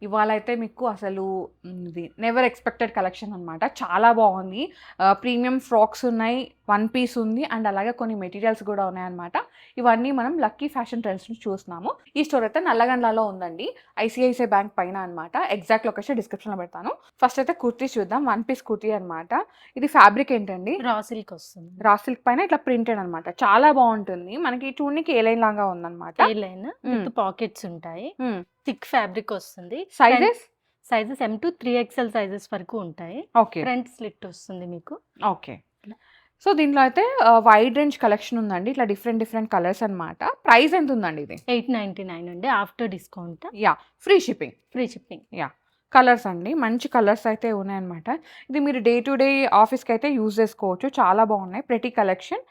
ఇవాళ అయితే మీకు అసలు ఇది నెవర్ ఎక్స్పెక్టెడ్ కలెక్షన్ అనమాట. చాలా బాగుంది. ప్రీమియం ఫ్రాక్స్ ఉన్నాయి, వన్ పీస్ ఉంది అండ్ అలాగే కొన్ని మెటీరియల్స్ కూడా ఉన్నాయన్నమాట. ఇవన్నీ మనం లక్కీ ఫ్యాషన్ ట్రెండ్స్ నుంచి చూస్తున్నాము. ఈ స్టోర్ అయితే నల్లగండ్లలో ఉందండి, ఐసిఐసిఐ బ్యాంక్ పైన అనమాట. ఎగ్జాక్ట్ లొకేషన్ డిస్క్రిప్షన్లో పెడతాను. ఫస్ట్ అయితే కుర్తీస్ చూద్దాం. వన్ పీస్ కుర్తీ అనమాట. ఇది ఫ్యాబ్రిక్ ఏంటండి? రా సిల్క్ వస్తుంది. రా సిల్క్ పైన ఇట్లా ప్రింటెడ్ అనమాట. చాలా బాగుంటుంది. మనకి చూడనికి ఏ లైన్ లాగా ఉందన్నమాట. ఏ లైన్ విత్ పాకెట్స్ ఉంటాయి. థిక్ ఫ్యాబ్రిక్ వస్తుంది. Sizes M to 3XL sizes వరకు ఉంటాయి. ఓకే. ఫ్రంట్ స్లిట్ వస్తుంది మీకు. ఓకే. సో దీంట్లో అయితే వైడ్ రేంజ్ కలెక్షన్ ఉందండి. ఇట్లా డిఫరెంట్ కలర్స్ అనమాట. ప్రైస్ ఎంత ఉందండి ఇది? 899 అండి after discount. Yeah, free shipping. Yeah, colours అండి, మంచి కలర్స్ అయితే ఉన్నాయన్నమాట. ఇది మీరు డే టు డే ఆఫీస్కి అయితే యూజ్ చేసుకోవచ్చు. చాలా బాగున్నాయి, ప్రెటీ కలెక్షన్.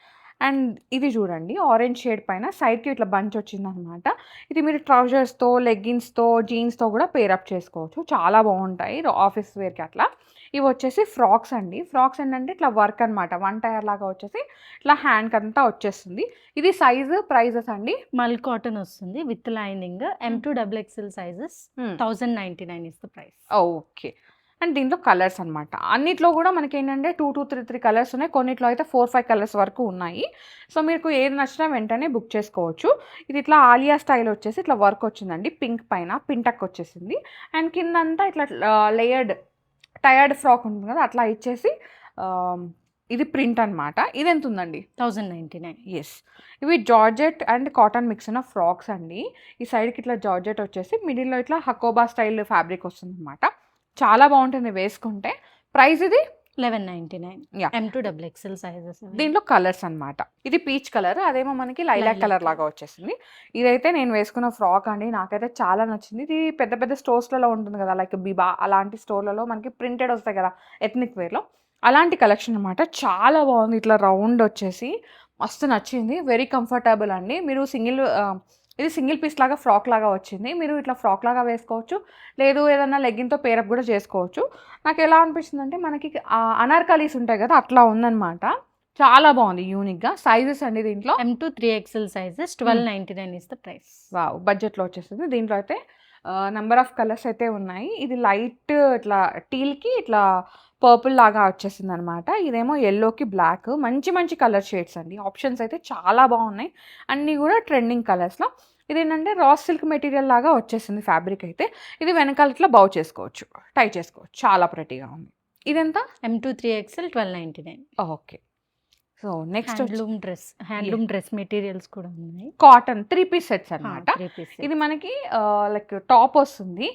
అండ్ ఇది చూడండి, ఆరెంజ్ షేడ్ పైన సైడ్కి ఇట్లా బంచ్ వచ్చిందనమాట. ఇది మీరు ట్రౌజర్స్తో, లెగ్గిన్స్తో, జీన్స్తో కూడా పేరప్ చేసుకోవచ్చు. చాలా బాగుంటాయి ఆఫీస్ వేర్కి అట్లా. ఇవి వచ్చేసి ఫ్రాక్స్ అండి. ఫ్రాక్స్ ఏంటంటే ఇట్లా వర్క్ అనమాట, వన్ టైర్ లాగా వచ్చేసి ఇట్లా హ్యాండ్కి అంతా వచ్చేస్తుంది. ఇది సైజు ప్రైజెస్ అండి. మల్ కాటన్ వస్తుంది with lining. M to XXL sizes 1099 is the price. Okay. And దీంట్లో కలర్స్ అనమాట. అన్నిట్లో కూడా మనకి ఏంటంటే 2 to 3 కలర్స్ ఉన్నాయి. కొన్నిట్లో అయితే 4-5 కలర్స్ వరకు ఉన్నాయి. సో మీకు ఏది నచ్చినా వెంటనే బుక్ చేసుకోవచ్చు. ఇది ఇట్లా ఆలియా స్టైల్ వచ్చేసి ఇట్లా వర్క్ వచ్చిందండి. పింక్ పైన పింటక్ వచ్చేసింది. అండ్ కిందంతా ఇట్లా టయర్డ్ ఫ్రాక్ ఉంటుంది కదా, అట్లా ఇచ్చేసి ఇది ప్రింట్ అనమాట. ఇది ఎంత ఉందండి? 1099. ఎస్. ఇవి జార్జెట్ అండ్ కాటన్ మిక్స్ ఉన్న ఫ్రాక్స్ అండి. ఈ సైడ్కి ఇట్లా జార్జెట్ వచ్చేసి మిడిల్లో ఇట్లా హకోబా స్టైల్ ఫ్యాబ్రిక్ వస్తుంది అనమాట. చాలా బాగుంటుంది వేసుకుంటే. ప్రైస్ ఇది 1199. M to XXL sizes. దీంట్లో కలర్స్ అనమాట. ఇది పీచ్ కలర్, అదేమో మనకి లైలాక్ కలర్ లాగా వచ్చేసింది. ఇదైతే నేను వేసుకున్న ఫ్రాక్ అండి, నాకైతే చాలా నచ్చింది. ఇది పెద్ద స్టోర్స్లలో ఉంటుంది కదా, లైక్ బిబా అలాంటి స్టోర్లలో మనకి ప్రింటెడ్ వస్తాయి కదా ఎథ్నిక్ వేర్లో, అలాంటి కలెక్షన్ అనమాట. చాలా బాగుంది. ఇట్లా రౌండ్ వచ్చేసి మస్తు నచ్చింది. వెరీ కంఫర్టబుల్ అండి. మీరు ఇది సింగిల్ పీస్ లాగా ఫ్రాక్ లాగా వచ్చింది. మీరు ఇట్లా ఫ్రాక్ లాగా వేసుకోవచ్చు, లేదు ఏదన్నా లెగ్గిన్తో పేరప్ కూడా చేసుకోవచ్చు. నాకు ఎలా అనిపిస్తుంది అంటే మనకి అనార్కలీస్ ఉంటాయి కదా, అట్లా ఉందన్నమాట. చాలా బాగుంది, యూనిక్గా. సైజెస్ అండి దీంట్లో M to 3XL sizes 1299 is the price. Wow, బడ్జెట్లో వచ్చేస్తుంది. దీంట్లో అయితే నెంబర్ ఆఫ్ కలర్స్ అయితే ఉన్నాయి. ఇది లైట్ ఇట్లా టీల్కి ఇట్లా పర్పుల్ లాగా వచ్చేసింది అనమాట. ఇదేమో ఎల్లోకి బ్లాక్. మంచి కలర్ షేడ్స్ అండి. ఆప్షన్స్ అయితే చాలా బాగున్నాయి, అన్నీ కూడా ట్రెండింగ్ కలర్స్లో. ఇదేంటంటే రా సిల్క్ మెటీరియల్ లాగా వచ్చేసింది ఫ్యాబ్రిక్ అయితే. ఇది వెనకాల ఇట్లా బౌ చేసుకోవచ్చు, టై చేసుకోవచ్చు. చాలా ప్రెటీగా ఉంది. ఇదెంత? M to 3XL 1299. Okay. So next handloom dress materials కూడా ఉన్నాయి. కాటన్ 3 పీస్ సెట్స్ అనమాట. 3 pieces. ఇది మనకి లైక్ టాప్ వస్తుంది,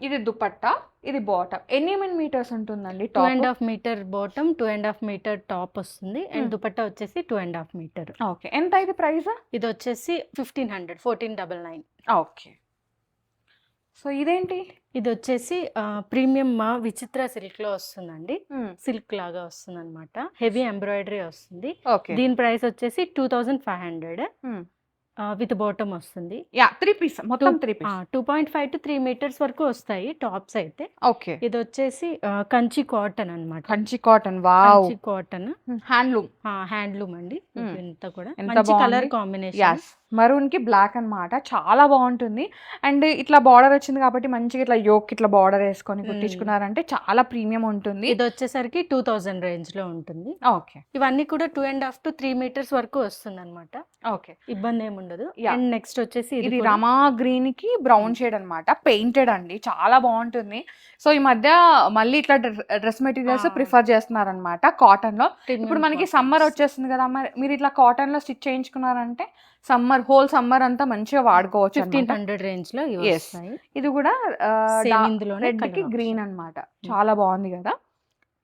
ఇది దుపట్టా, ఇది బాటమ్. ఎన్ని మీటర్స్ ఉంటుందండి? 2.5 మీటర్ బాటమ్, 2.5 మీటర్ టాప్ వస్తుంది. అండ్ దుపట్టా వచ్చేసి 2.5 మీటర్. ఓకే. ఎంత ఇది ప్రైస్? ఇది వచ్చేసి 1500, 1499. ఓకే. సో ఇదేంటి? ఇది వచ్చేసి ప్రీమియం విచిత్ర సిల్క్ లో వస్తుందండి. సిల్క్ లాగా వస్తుంది అనమాట. హెవీ ఎంబ్రాయిడరీ వస్తుంది. దీని ప్రైస్ వచ్చేసి 2500 విత్ బాటమ్ వస్తుంది. యా, 3 పీస్ మొత్తం 3 పీస్. 2.5 to 3 meters వరకు వస్తాయి టాప్స్ అయితే. ఓకే. ఇది వచ్చేసి కంచి కాటన్ అన్నమాట. Kanchi cotton. Wow, Kanchi cotton handloom అండి. ఇంత కూడా మంచి కలర్ కాంబినేషన్. మరూన్ కి బ్లాక్ అన్నమాట. చాలా బాగుంటుంది. అండ్ ఇట్లా బార్డర్ వచ్చింది కాబట్టి మంచిగా ఇట్లా యోక్ ఇట్లా బార్డర్ వేసుకొని కుట్టించుకున్నారంటే చాలా ప్రీమియం ఉంటుంది. ఇది వచ్చేసరికి 2000 రేంజ్ లో ఉంటుంది. ఓకే. ఇవన్నీ కూడా 2.5 to 3 meters వరకు వస్తుంది అనమాట. ఓకే, ఇబ్బంది ఏముండదు. అండ్ నెక్స్ట్ వచ్చేసి ఇది రమా గ్రీన్ కి బ్రౌన్ షేడ్ అనమాట. పెయింటెడ్ అండి, చాలా బాగుంటుంది. సో ఈ మధ్య మళ్ళీ ఇట్లా డ్రెస్ మెటీరియల్స్ ప్రిఫర్ చేస్తున్నారు అనమాట కాటన్ లో. ఇప్పుడు మనకి సమ్మర్ వచ్చేస్తుంది కదా, మరి మీరు ఇట్లా కాటన్ లో స్టిచ్ చేయించుకున్నారంటే హోల్ సమ్మర్ అంతా మంచిగా వాడుకోవచ్చు. 1500 రేంజ్ లో. ఇది కూడా రెడ్ కి గ్రీన్ అనమాట. చాలా బాగుంది కదా.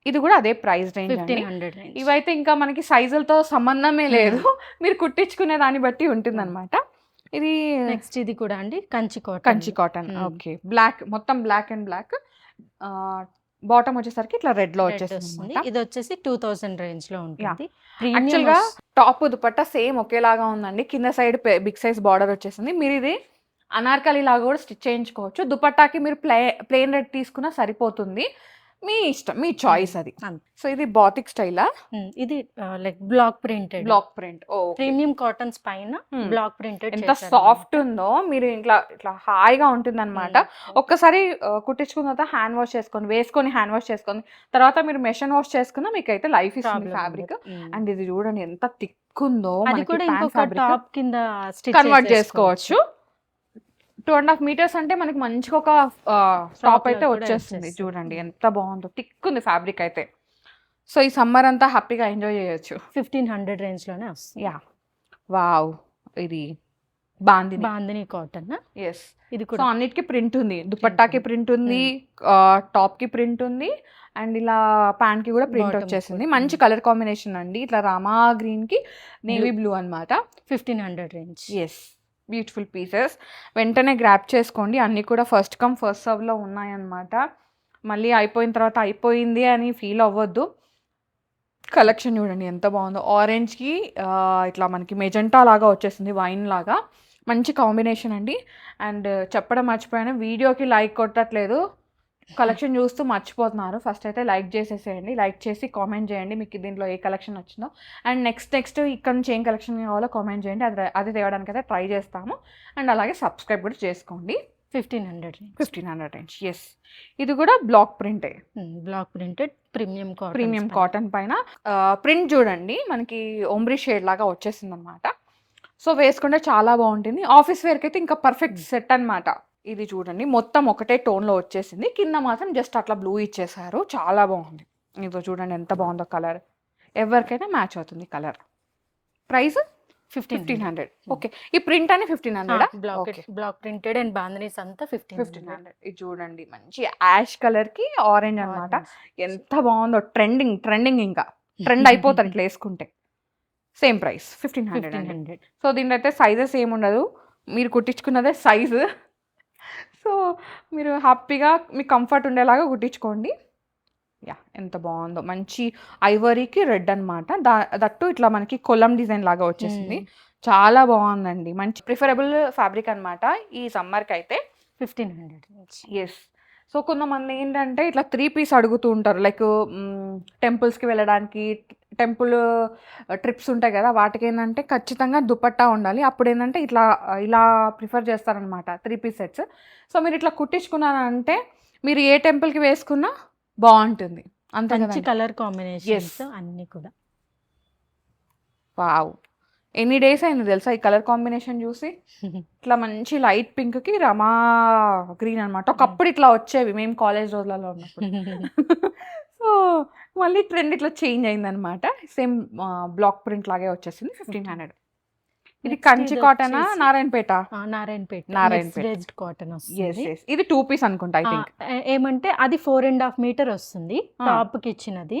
ఇది కూడా అదే ప్రైస్ రేంజ్. 1500 రేంజ్. ఇవైతే ఇంకా మనకి సైజులతో సంబంధమే లేదు, మీరు కుట్టించుకునే దాన్ని బట్టి ఉంటుంది అనమాట. ఇది నెక్స్ట్ ఇది కూడా అండి కంచి కాటన్. ఓకే. బ్లాక్, మొత్తం బ్లాక్ అండ్ బ్లాక్. బాటమ్ వచ్చేసరికి ఇట్లా రెడ్ లో వచ్చేస్తుంది. ఇది వచ్చేసి 2000 రేంజ్ లో ఉంటుంది. యాక్చువల్ గా టాప్ దుపట్టా సేమ్ ఒకేలాగా ఉందండి. కింద సైడ్ బిగ్ సైజ్ బార్డర్ వచ్చేసింది. మీరు ఇది అనార్కలి లాగా కూడా స్టిచ్ చేయించుకోవచ్చు. దుపట్టాకి మీరు ప్లెయిన్ రెడ్ తీసుకున్నా సరిపోతుంది. మీ ఇష్టం, మీ చాయిస్ అది. అంతే. సో ఇది బాతిక్ స్టైలా? ఇది like block printed, block print. ఓ ప్రీమియం కాటన్స్ పైన Hmm. బ్లాక్ ప్రింటెడ్ ఎంత సాఫ్ట్ ఉందో, మీరు ఇట్లా ఇట్లా హాయిగా ఉంటుందన్నమాట. ఒక్కసారి కుట్టించుకున్న తర్వాత హ్యాండ్ వాష్ చేసుకొని వేసుకొని హ్యాండ్ వాష్ చేసుకొని తర్వాత మీరు మెషిన్ వాష్ చేసుకున్నా మీకు అయితే లైఫ్ ఇస్తుంది ఫ్యాబ్రిక్. అండ్ ఇది చూడండి ఎంత థిక్ ఉందో, అది మనకి కూడా ప్యాంట్ ఇంకొక ఫ్యాబ్రిక్ టాప్ కింద కన్వర్ట్ చేసుకోవచ్చు. 2.5 meters అంటే మనకి మంచిగా ఒక టాప్ అయితే కూడా వచ్చేస్తుంది. వచ్చేస్తుంది. చూడండి ఎంత బాగుందో, థిక్ ఉంది ఫ్యాబ్రిక్ అయితే. సో ఈ సమ్మర్ అంతా హ్యాపీగా ఎంజాయ్ చేయొచ్చు. 1500 రేంజ్ లోనే వస్తుంది. యా వావ్, ఇది బాందిని. బాందిని కాటన్. ఎస్, ఇది సో కూడా అన్నిటికీ ప్రింట్ ఉంది. దుపట్టాకి ప్రింట్ ఉంది, టాప్ కి ప్రింట్ ఉంది, అండ్ ఇలా ప్యాంట్ కి కూడా ప్రింట్ Bottom వచ్చేసింది. కూడా. మంచి కలర్ కాంబినేషన్ అండి, ఇట్లా రామా గ్రీన్ కి నేవీ బ్లూ అన్నమాట. 1500 రేంజ్. Yes, beautiful pieces. వెంటనే గ్రాప్ చేసుకోండి, అన్నీ కూడా ఫస్ట్ కమ్ ఫస్ట్ సర్వ్లో ఉన్నాయన్నమాట. మళ్ళీ అయిపోయిన తర్వాత అయిపోయింది అని ఫీల్ అవ్వద్దు. కలెక్షన్ చూడండి ఎంత బాగుందో, ఆరెంజ్కి ఇట్లా మనకి మెజెంటా లాగా వచ్చేసింది, వైన్ లాగా. మంచి కాంబినేషన్ అండి. అండ్ చెప్పడం మర్చిపోయాను, వీడియోకి లైక్ కొట్టట్లేదు, కలెక్షన్ చూస్తూ మర్చిపోతున్నారు. ఫస్ట్ అయితే లైక్ చేసేసేయండి, లైక్ చేసి కామెంట్ చేయండి మీకు దీంట్లో ఏ కలెక్షన్ వచ్చిందో. అండ్ నెక్స్ట్ ఇక్కడ నుంచి ఏం కలెక్షన్ కావాలో కామెంట్ చేయండి, అది తేవడానికి అయితే ట్రై చేస్తాము. అండ్ అలాగే సబ్స్క్రైబ్ కూడా చేసుకోండి. 1500 రేంజ్. 1500 రేంజ్. ఎస్, ఇది కూడా బ్లాక్ ప్రింటే, block printed premium cotton. Premium cotton పైన ప్రింట్ చూడండి మనకి ఒంబ్రీ షేడ్ లాగా వచ్చేసింది అనమాట. సో వేసుకుంటే చాలా బాగుంటుంది. ఆఫీస్ వేర్కి అయితే ఇంకా పర్ఫెక్ట్ సెట్ అన్నమాట. ఇది చూడండి మొత్తం ఒకటే టోన్లో వచ్చేసింది, కింద మాత్రం జస్ట్ అట్లా బ్లూ ఇచ్చేసారు, చాలా బాగుంది. ఇదో చూడండి ఎంత బాగుందో కలర్, ఎవరికైనా మ్యాచ్ అవుతుంది కలర్. ప్రైస్ 1500. ఓకే, ఈ ప్రింట్ అని 1500. బ్లాక్ ప్రింటెడ్ అండ్ బాందనీస్ అంతా 1500. ఇది చూడండి మంచి యాష్ కలర్ కి ఆరెంజ్ అన్నమాట. ఎంత బాగుందో, ట్రెండింగ్ ఇంకా ట్రెండ్ అయిపోతారు ఇట్లా వేసుకుంటే. Same price 1500. సో దీంట్లో అయితే సైజెస్ ఏముండదు, మీరు కుట్టించుకున్నదే సైజు. సో మీరు హ్యాపీగా మీకు కంఫర్ట్ ఉండేలాగా కుట్టించుకోండి. యా, ఎంత బాగుందో, మంచి ఐవరీకి రెడ్ అనమాట. దట్టు ఇట్లా మనకి కొలం డిజైన్ లాగా వచ్చేసింది, చాలా బాగుందండి. మంచి ప్రిఫరబుల్ ఫ్యాబ్రిక్ అనమాట ఈ సమ్మర్కి అయితే. 1500. ఎస్, సో కొంతమంది ఏంటంటే ఇట్లా 3 piece అడుగుతూ ఉంటారు, లైక్ టెంపుల్స్కి వెళ్ళడానికి, టెంపుల్ ట్రిప్స్ ఉంటాయి కదా, వాటికి ఏంటంటే ఖచ్చితంగా దుపట్టా ఉండాలి. అప్పుడు ఏంటంటే ఇలా ప్రిఫర్ చేస్తారనమాట 3 piece సెట్స్. సో మీరు ఇట్లా కుట్టించుకున్నారంటే మీరు ఏ టెంపుల్కి వేసుకున్నా బాగుంటుంది, అంతే మంచి కదా. కలర్ కాంబినేషన్స్ అన్ని కూడా. వావ్, ఎన్ని డేస్ అయింది తెలుసా ఈ కలర్ కాంబినేషన్ చూసి. ఇట్లా మంచి లైట్ పింక్ కి రమా గ్రీన్ అనమాట. ఒకప్పుడు ఇట్లా వచ్చేవి మేము కాలేజ్ రోజులలో ఉన్నప్పుడు. సో మళ్ళీ ట్రెండ్ ఇట్లా చేంజ్ అయిందనమాట. సేమ్ బ్లాక్ ప్రింట్ లాగే వచ్చేసింది. 1500. ఇది Next కంచి ఇది కాటనా వచ్చేసి- నారాయణపేట? నారాయణపేట కాటన్ ఎస్ వస్తుంది. ఎస్, ఇది 2 piece అనుకుంటా ఐ థింక్. ఏమంటే అది 4.5 మీటర్ వస్తుంది టాప్ కి ఇచ్చినది.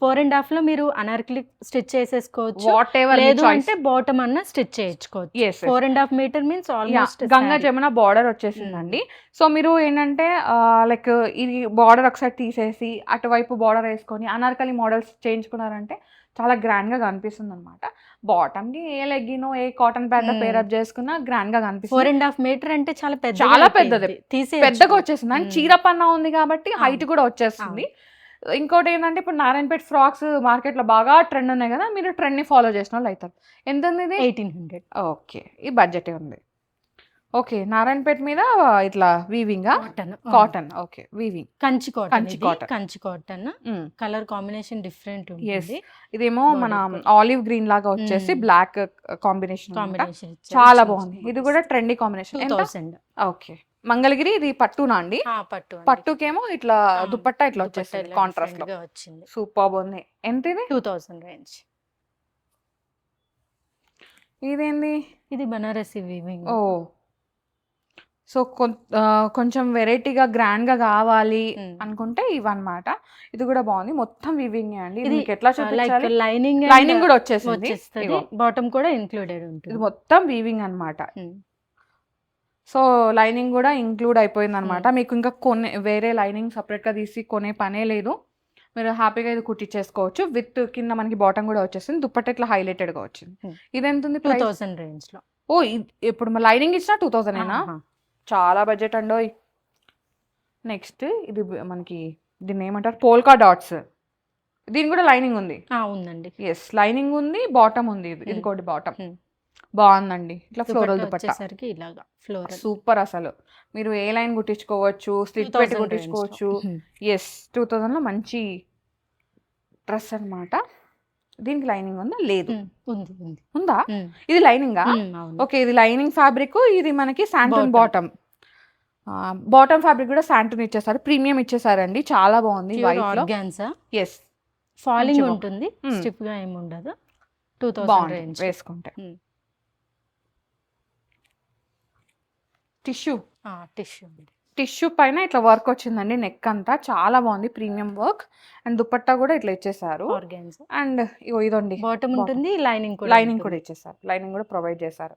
4.5 లో మీరు అనార్కలి స్టిచ్ చేసేసుకోవచ్చు, వాట్ ఎవర్ లేదు అంటే బాటమ్ అన్న స్టిచ్ చేయించుకోవచ్చు. Yes 4.5 metre means almost Ganga Jamuna border వచ్చేసిందండి. సో మీరు ఏంటంటే లైక్ ఇది బార్డర్ ఒకసారి తీసేసి అటువైపు బార్డర్ వేసుకొని అనార్కలి మోడల్స్ చేయించుకున్నారంటే చాలా గ్రాండ్ గా కనిపిస్తుంది అనమాట. బాటమ్ కి ఏ లెగ్గినో ఏ కాటన్ ప్యాంట్ పేరప్ చేసుకున్నా గ్రాండ్ గా కనిపిస్తుంది. 4.5 మీటర్ అంటే చాలా పెద్ద, చాలా పెద్దది, తీసే పెద్దగా వచ్చేసింది. అండ్ చీర పన్నా ఉంది కాబట్టి హైట్ కూడా వచ్చేస్తుంది. ఇంకోటి ఏంటంటే ఇప్పుడు నారాయణపేట ఫ్రాక్స్ మార్కెట్ లో బాగా ట్రెండ్ ఉన్నాయి కదా, మీరు ట్రెండ్ ని ఫాలో చేసిన వాళ్ళు అవుతారు. ఎంత ఉంది ఇది? 1800. ఓకే, ఈ బడ్జెటే ఉంది. ఓకే, నారాయణపేట మీద ఇట్లా weaving cotton cotton. Okay, weaving Kanchi cotton. Kanchi cotton. Kanchi cotton colour combination different ఉంటుంది. ఇదేమో మన Border ఆలివ్ గ్రీన్ లాగా వచ్చేసి బ్లాక్ కాంబినేషన్. కాంబినేషన్ చాలా బాగుంది, ఇది కూడా ట్రెండీ కాంబినేషన్. 2000. ఓకే, మంగళగిరి ఇది పట్టునా అండి? పట్టు పట్టుకేమో ఇట్లా దుపట్టా ఇట్లా వచ్చేసింది కాంట్రాస్ట్ లో, వచ్చింది. సూపర్ ఉంది. ఎంత ఇది? 2000 రేంజ్. ఇదేంది? ఇది బనారసి వీవింగ్. ఓ, సో కొంచెం వెరైటీగా గ్రాండ్ గా కావాలి అనుకుంటే ఇవన్నమాట. ఇది కూడా బాగుంది, మొత్తం వీవింగ్ అండి. ఇది మీకు ఎట్లా చూపించాలి? లైనింగ్ కూడా వచ్చేసింది, బాటమ్ కూడా ఇంక్లూడెడ్ ఉంటుంది. ఇది మొత్తం వీవింగ్ అన్నమాట. సో లైనింగ్ కూడా ఇంక్లూడ్ అయిపోయింది అనమాట. మీకు ఇంకా వేరే లైనింగ్ సపరేట్ గా తీసి కొనే పనే లేదు, మీరు హ్యాపీగా ఇది కుట్టించేసుకోవచ్చు. విత్ కింద మనకి బాటమ్ కూడా వచ్చేసింది, దుప్పట్ట ఇట్లా హైలైటెడ్ గా వచ్చింది. ఇది ఎంత ఉంది? 2000 రేంజ్ లో. ఓ, ఇప్పుడు లైనింగ్ ఇచ్చిన 2000 ఏనా? చాలా బడ్జెట్ అండోయ్. నెక్స్ట్ ఇది మనకి దీన్ని ఏమంటారు, పోల్కా డాట్స్. దీని కూడా లైనింగ్ ఉంది. ఉందండి. ఎస్, లైనింగ్ ఉంది, బాటమ్ ఉంది. ఇది కోటి బాటమ్ బాగుందండి. ఇట్లా ఫ్లోరల్ దుపట్టా వచ్చేసరికి ఇలాగా ఫ్లోరల్ సూపర్. అసలు మీరు ఏ లైన్ కుట్టించుకోవచ్చు, స్లిట్ పెట్టి కుట్టించుకోవచ్చు. ఎస్, 2000లో మంచి డ్రెస్ అన్నమాట. దీనికి లైనింగ్ ఉందా? లేదు. ఉంది. ఉందా? ఇది లైనింగా? ఓకే, ఇది లైనింగ్ ఫ్యాబ్రిక్. ఇది మనకి శాంటూన్ బాటమ్. బాటమ్ ఫ్యాబ్రిక్ కూడా శాంటూన్ ఇచ్చేసారు, ప్రీమియం ఇచ్చేసారండి. చాలా బాగుంది. వైట్ లో. ఎస్, ఫాలింగ్ ఉంటుంది, స్టిఫ్ గా ఏమి ఉండదు. 2000 రేంజ్ వేసుకుంటే. టిష్యూ పైన ఇట్లా వర్క్ వచ్చిందండి, నెక్ అంతా చాలా బాగుంది, ప్రీమియం వర్క్. అండ్ దుపట్టా కూడా ఇట్లా ఇచ్చేసారు. అండ్ ఇదండి బాటమ్ ఉంటుంది, లైనింగ్ కూడా ఇచ్చేసారు. లైనింగ్ కూడా ప్రొవైడ్ చేశారు.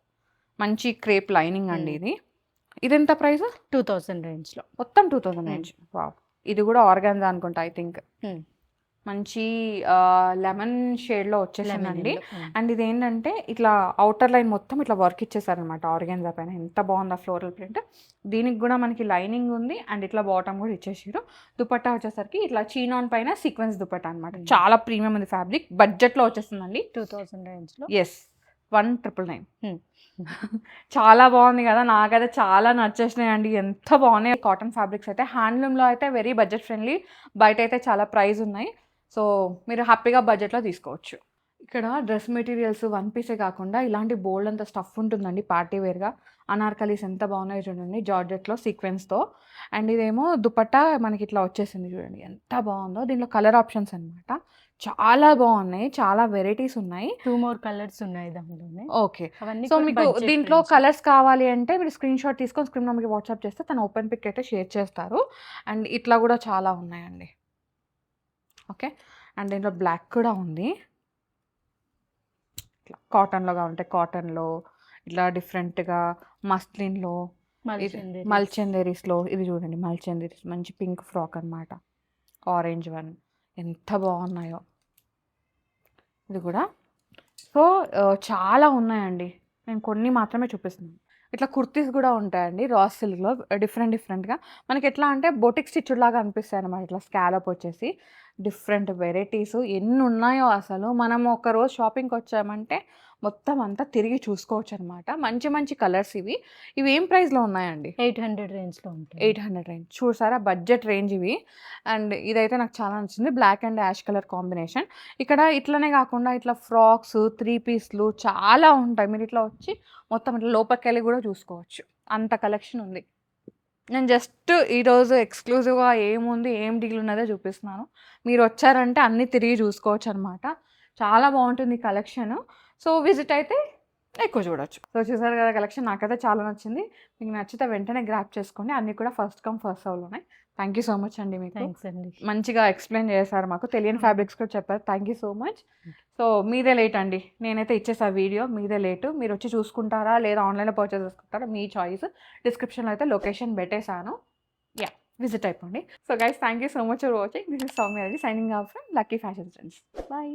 మంచి క్రేప్ లైనింగ్ అండి ఇది. ఇది ఎంత ప్రైస్? 2000 రేంజ్ లో. మొత్తం 2000 రేంజ్. వావ్. ఇది కూడా ఆర్గాన్జా అనుకుంటా, ఐ థింక్. మంచి లెమన్ షేడ్లో వచ్చేసిందండి. అండ్ ఇది ఏంటంటే ఇట్లా అవుటర్ లైన్ మొత్తం ఇట్లా వర్క్ ఇచ్చేసారనమాట ఆర్గాన్జా పైన. ఎంత బాగుంది ఆ ఫ్లోరల్ ప్రింట్. దీనికి కూడా మనకి లైనింగ్ ఉంది అండ్ ఇట్లా బాటమ్ కూడా ఇచ్చేసారు. దుపట్టా వచ్చేసరికి ఇట్లా చీనాన్ పైన సీక్వెన్స్ దుపట్టా అనమాట. చాలా ప్రీమియం ఉంది ఫ్యాబ్రిక్. బడ్జెట్లో వచ్చేస్తుందండి, 2000 రేంజ్లో. ఎస్, 1999. చాలా బాగుంది కదా, నాకైతే చాలా నచ్చేసినాయి అండి. ఎంత బాగున్నాయి కాటన్ ఫ్యాబ్రిక్స్ అయితే. హ్యాండ్లూమ్లో అయితే వెరీ బడ్జెట్ ఫ్రెండ్లీ, బయట అయితే చాలా ప్రైస్ ఉన్నాయి. సో మీరు హ్యాపీగా బడ్జెట్లో తీసుకోవచ్చు. ఇక్కడ డ్రెస్ మెటీరియల్స్ వన్ పీసే కాకుండా ఇలాంటి బోల్డ్ అంత స్టఫ్ ఉంటుందండి పార్టీ వేర్గా. అనార్కలీస్ ఎంత బాగున్నాయో చూడండి, జార్జెట్లో సీక్వెన్స్తో. అండ్ ఇదేమో దుపట్టా మనకి ఇట్లా వచ్చేసింది చూడండి, ఎంత బాగుందో. దీంట్లో కలర్ ఆప్షన్స్ అనమాట, చాలా బాగున్నాయి, చాలా వెరైటీస్ ఉన్నాయి. 2 more కలర్స్ ఉన్నాయి దాంట్లోనే. ఓకే, సో మీకు దీంట్లో కలర్స్ కావాలి అంటే మీరు స్క్రీన్ షాట్ తీసుకొని స్క్రీన్ నెంబర్కి వాట్సాప్ చేస్తే తను ఓపెన్ పిక్ అయితే షేర్ చేస్తారు. అండ్ ఇట్లా కూడా చాలా ఉన్నాయండి. ఓకే, అండ్ దీంట్లో బ్లాక్ కూడా ఉంది. ఇట్లా కాటన్లో కావాలంటే కాటన్లో, ఇట్లా డిఫరెంట్గా మస్లిన్లో, మల్చెందరీస్లో. ఇది చూడండి మల్చెందరీస్, మంచి పింక్ ఫ్రాక్ అనమాట, ఆరెంజ్ వన్. ఎంత బాగున్నాయో ఇది కూడా. సో చాలా ఉన్నాయండి, నేను కొన్ని మాత్రమే చూపిస్తున్నాను. ఇట్లా కుర్తీస్ కూడా ఉంటాయండి రా సిల్క్లో, డిఫరెంట్గా. మనకి ఎట్లా అంటే బొటిక్ స్టిచ్డ్ లాగా అనిపిస్తాయి అనమాట. ఇట్లా స్కాలప్ వచ్చేసి డిఫరెంట్ వెరైటీస్ ఎన్ని ఉన్నాయో అసలు. మనం ఒక రోజు షాపింగ్కి వచ్చామంటే మొత్తం అంతా తిరిగి చూసుకోవచ్చు అనమాట. మంచి మంచి కలర్స్ ఇవి. ఇవి ఏం ప్రైస్లో ఉన్నాయండి? 800 రేంజ్లో ఉంటాయి. 800 రేంజ్. చూసారా, బడ్జెట్ రేంజ్ ఇవి. అండ్ ఇదైతే నాకు చాలా నచ్చింది, black and ash colour combination. ఇక్కడ ఇట్లనే కాకుండా ఇట్లా ఫ్రాక్స్, 3 పీస్లు చాలా ఉంటాయి. మీరు ఇట్లా వచ్చి మొత్తం ఇట్లా లోపలికి వెళ్ళి కూడా చూసుకోవచ్చు, అంత కలెక్షన్ ఉంది. నేను జస్ట్ ఈరోజు ఎక్స్క్లూజివ్గా ఏముంది, ఏం డీల్ ఉన్నదో చూపిస్తున్నాను. మీరు వచ్చారంటే అన్నీ తిరిగి చూసుకోవచ్చు అనమాట. చాలా బాగుంటుంది కలెక్షన్. సో విజిట్ అయితే ఎక్కువ చూడొచ్చు. సో చూసారు కదా కలెక్షన్, నాకైతే చాలా నచ్చింది. మీకు నచ్చితే వెంటనే గ్రాప్ చేసుకోండి. అన్నీ కూడా ఫస్ట్ కమ్ ఫస్ట్ సర్వ్లో ఉన్నాయి. థ్యాంక్ యూ సో మచ్ అండి, మీకు మంచిగా ఎక్స్ప్లెయిన్ చేశారు, మాకు తెలియని ఫ్యాబ్రిక్స్ కూడా చెప్పారు. Thank you so much. So మీదే లేట్ అండి, నేనైతే ఇచ్చేసా వీడియో, మీదే లేటు. మీరు వచ్చి చూసుకుంటారా లేదా ఆన్లైన్లో పర్చేస్ చేసుకుంటారా మీ చాయిస్. డిస్క్రిప్షన్లో అయితే లొకేషన్ పెట్టేశాను, విజిట్ అయిపోండి. So guys, thank you so much for watching. This is Soumya Reddy signing off from lucky fashion trends. Bye.